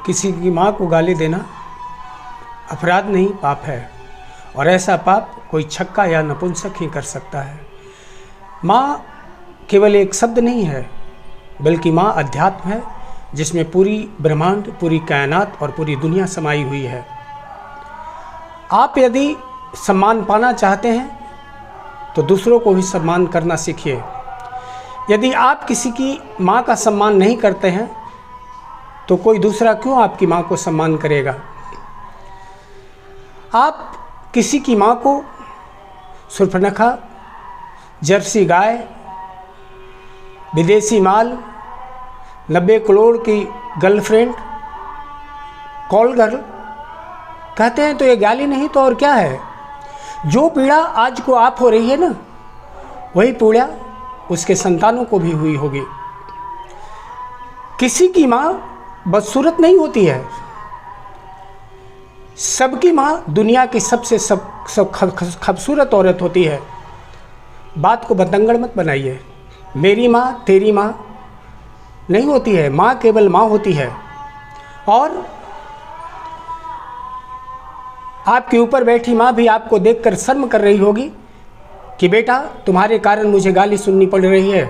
किसी की माँ को गाली देना अपराध नहीं, पाप है। और ऐसा पाप कोई छक्का या नपुंसक ही कर सकता है। माँ केवल एक शब्द नहीं है, बल्कि माँ अध्यात्म है, जिसमें पूरी ब्रह्मांड, पूरी कायनात और पूरी दुनिया समाई हुई है। आप यदि सम्मान पाना चाहते हैं तो दूसरों को भी सम्मान करना सीखिए। यदि आप किसी की माँ का सम्मान नहीं करते हैं तो कोई दूसरा क्यों आपकी माँ को सम्मान करेगा। आप किसी की माँ को सुर्पनखा, जर्सी गाय, विदेशी माल, 90 करोड़ की गर्लफ्रेंड, कॉल गर्ल कहते हैं तो ये गाली नहीं तो और क्या है। जो पीड़ा आज को आप हो रही है ना, वही पीड़ा उसके संतानों को भी हुई होगी। किसी की माँ बदसूरत नहीं होती है। सबकी माँ दुनिया की सबसे खूबसूरत औरत होती है। बात को बतंगड़ मत बनाइए। मेरी माँ तेरी माँ नहीं होती है, माँ केवल माँ होती है। और आपके ऊपर बैठी माँ भी आपको देखकर शर्म कर रही होगी कि बेटा तुम्हारे कारण मुझे गाली सुननी पड़ रही है।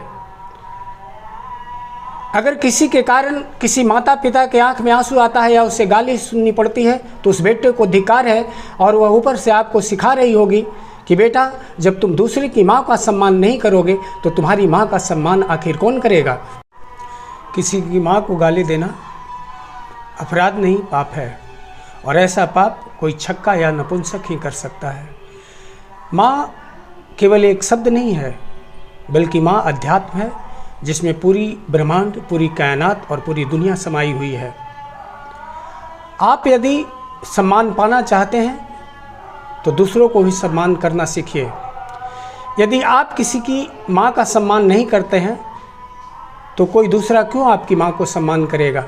अगर किसी के कारण किसी माता पिता के आंख में आंसू आता है या उससे गाली सुननी पड़ती है तो उस बेटे को धिक्कार है, और वह ऊपर से आपको सिखा रही होगी कि बेटा जब तुम दूसरे की माँ का सम्मान नहीं करोगे तो तुम्हारी माँ का सम्मान आखिर कौन करेगा। किसी की माँ को गाली देना अपराध नहीं, पाप है। और ऐसा पाप कोई छक्का या नपुंसक ही कर सकता है। माँ केवल एक शब्द नहीं है, बल्कि माँ अध्यात्म है, जिसमें पूरी ब्रह्मांड, पूरी कायनात और पूरी दुनिया समाई हुई है। आप यदि सम्मान पाना चाहते हैं तो दूसरों को भी सम्मान करना सीखिए। यदि आप किसी की माँ का सम्मान नहीं करते हैं तो कोई दूसरा क्यों आपकी माँ को सम्मान करेगा।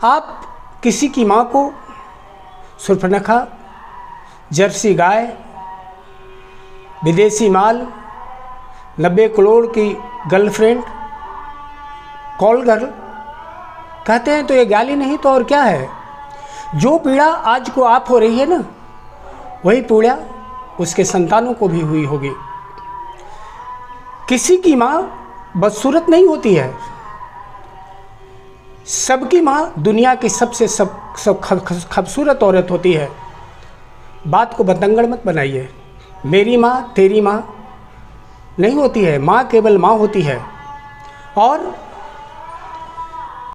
आप किसी की माँ को सुर्पनखा, जर्सी गाय, विदेशी माल, 90 करोड़ की गर्लफ्रेंड, कॉल गर्ल कहते हैं तो ये गाली नहीं तो और क्या है। जो पीड़ा आज को आप हो रही है ना, वही पीड़ा उसके संतानों को भी हुई होगी। किसी की माँ बदसूरत नहीं होती है। सबकी माँ दुनिया की सबसे खूबसूरत औरत होती है। बात को बतंगड़ मत बनाइए। मेरी माँ तेरी माँ नहीं होती है, माँ केवल माँ होती है। और